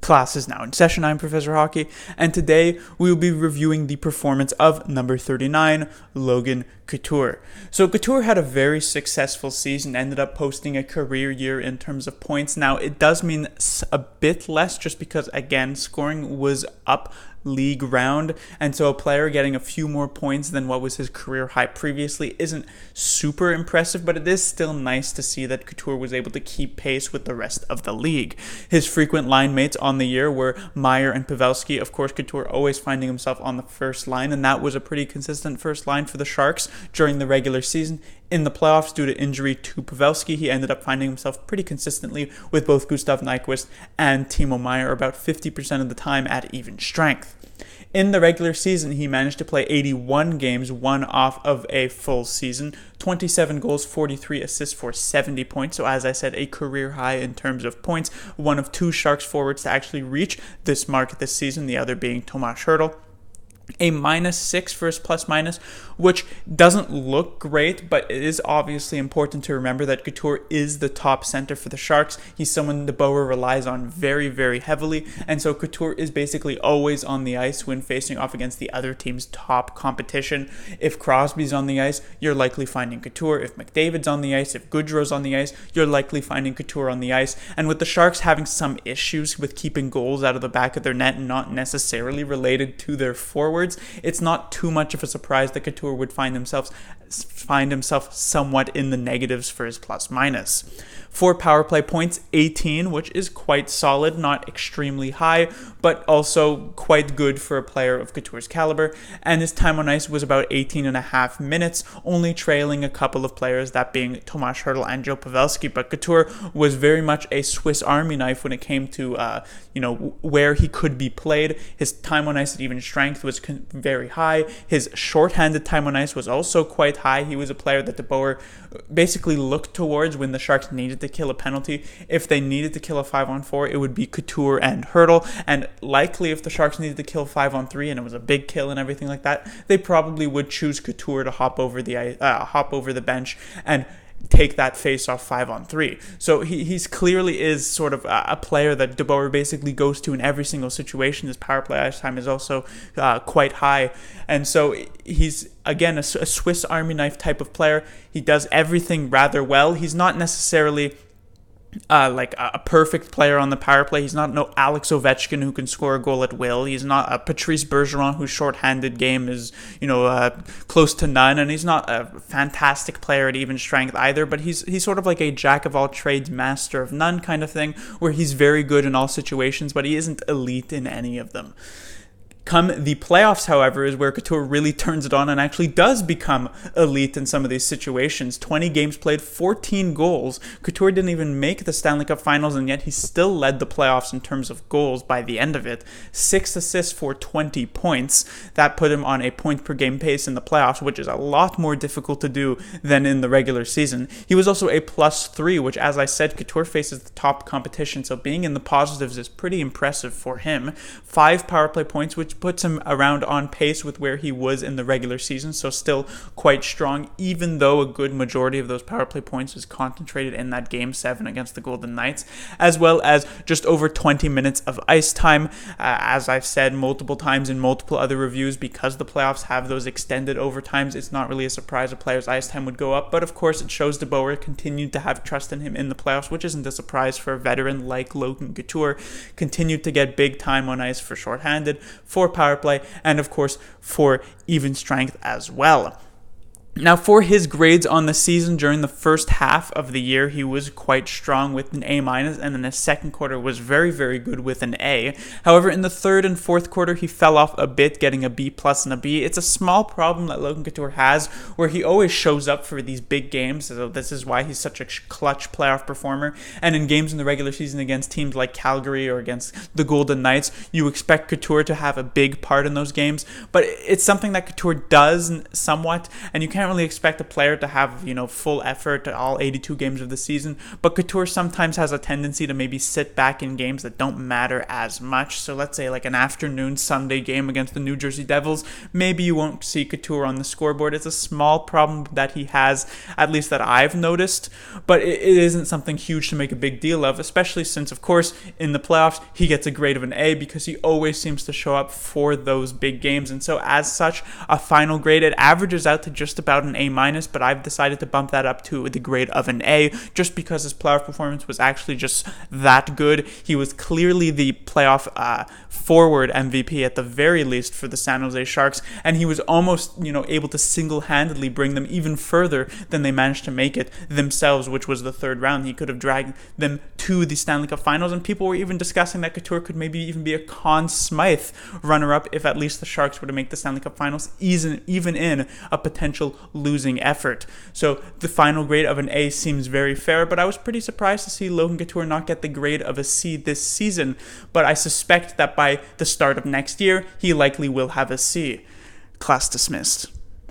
Class is now in session. I'm Professor Hockey, and today we will be reviewing the performance of number 39, Logan Couture. So Couture had a very successful season, ended up posting a career year in terms of points. Now, it does mean a bit less just because, again, scoring was up league round, and so a player getting a few more points than what was his career high previously isn't super impressive, but it is still nice to see that Couture was able to keep pace with the rest of the league. His frequent line mates on the year were Meier and Pavelski. Of course, Couture always finding himself on the first line, and that was a pretty consistent first line for the Sharks during the regular season. In the playoffs, due to injury to Pavelski, he ended up finding himself pretty consistently with both Gustav Nyquist and Timo Meier about 50% of the time at even strength. In the regular season, he managed to play 81 games, one off of a full season, 27 goals, 43 assists for 70 points. So as I said, a career high in terms of points, one of two Sharks forwards to actually reach this mark this season, the other being Tomas Hertl. A -6 for his plus minus, which doesn't look great, but it is obviously important to remember that Couture is the top center for the Sharks. He's someone DeBoer relies on very, very heavily, and so Couture is basically always on the ice when facing off against the other team's top competition. If Crosby's on the ice, you're likely finding Couture. If McDavid's on the ice, if Goodrow's on the ice, you're likely finding Couture on the ice. And with the Sharks having some issues with keeping goals out of the back of their net, not necessarily related to their forwards, it's not too much of a surprise that Couture would find himself somewhat in the negatives for his plus minus. For power play points, 18, which is quite solid, not extremely high, but also quite good for a player of Couture's caliber. And his time on ice was about 18 and a half minutes, only trailing a couple of players, that being Tomas Hertl and Joe Pavelski. But Couture was very much a Swiss Army knife when it came to where he could be played. His time on ice at even strength was very high. His shorthanded time on ice was also quite high. He was a player that DeBoer basically looked towards when the Sharks needed to kill a penalty. If they needed to kill a 5-on-4, it would be Couture and Hertl, and likely if the Sharks needed to kill 5-on-3 and it was a big kill and everything like that, they probably would choose Couture to hop over the bench and take that face-off 5-on-3. So he's clearly is sort of a player that DeBoer basically goes to in every single situation. His power play ice time is also quite high. And so he's, again, a Swiss Army knife type of player. He does everything rather well. He's not necessarily like a perfect player on the power play. He's not no Alex Ovechkin who can score a goal at will. He's not a Patrice Bergeron whose shorthanded game is, close to none. And he's not a fantastic player at even strength either. But he's sort of like a jack of all trades, master of none kind of thing, where he's very good in all situations, but he isn't elite in any of them. Come the playoffs, however, is where Couture really turns it on and actually does become elite in some of these situations. 20 games played, 14 goals. Couture didn't even make the Stanley Cup Finals, and yet he still led the playoffs in terms of goals by the end of it. 6 assists for 20 points. That put him on a point-per-game pace in the playoffs, which is a lot more difficult to do than in the regular season. He was also a +3, which, as I said, Couture faces the top competition, so being in the positives is pretty impressive for him. 5 power play points, which puts him around on pace with where he was in the regular season, so still quite strong, even though a good majority of those power play points was concentrated in that Game 7 against the Golden Knights, as well as just over 20 minutes of ice time. As I've said multiple times in multiple other reviews, because the playoffs have those extended overtimes, it's not really a surprise a player's ice time would go up, but of course it shows DeBoer continued to have trust in him in the playoffs, which isn't a surprise for a veteran like Logan Couture. Continued to get big time on ice for shorthanded, for power play, and of course for even strength as well. Now, for his grades on the season during the first half of the year, he was quite strong with an A-, and then the second quarter was very, very good with an A. However, in the third and fourth quarter, he fell off a bit, getting a B+ and a B. It's a small problem that Logan Couture has, where he always shows up for these big games, so this is why he's such a clutch playoff performer, and in games in the regular season against teams like Calgary or against the Golden Knights, you expect Couture to have a big part in those games, but it's something that Couture does somewhat, and you can't can't really expect a player to have, full effort all 82 games of the season, but Couture sometimes has a tendency to maybe sit back in games that don't matter as much. So let's say like an afternoon Sunday game against the New Jersey Devils, maybe you won't see Couture on the scoreboard. It's a small problem that he has, at least that I've noticed, but it isn't something huge to make a big deal of, especially since, of course, in the playoffs, he gets a grade of an A because he always seems to show up for those big games. And so as such, a final grade, it averages out to just about an A-, but I've decided to bump that up to the grade of an A just because his playoff performance was actually just that good. He was clearly the playoff forward MVP at the very least for the San Jose Sharks, and he was almost, able to single-handedly bring them even further than they managed to make it themselves, which was the third round. He could have dragged them to the Stanley Cup Finals, and people were even discussing that Couture could maybe even be a Conn Smythe runner-up if at least the Sharks were to make the Stanley Cup Finals, even in a potential losing effort. So the final grade of an A seems very fair, but I was pretty surprised to see Logan Couture not get the grade of a C this season, but I suspect that by the start of next year, he likely will have a C. Class dismissed.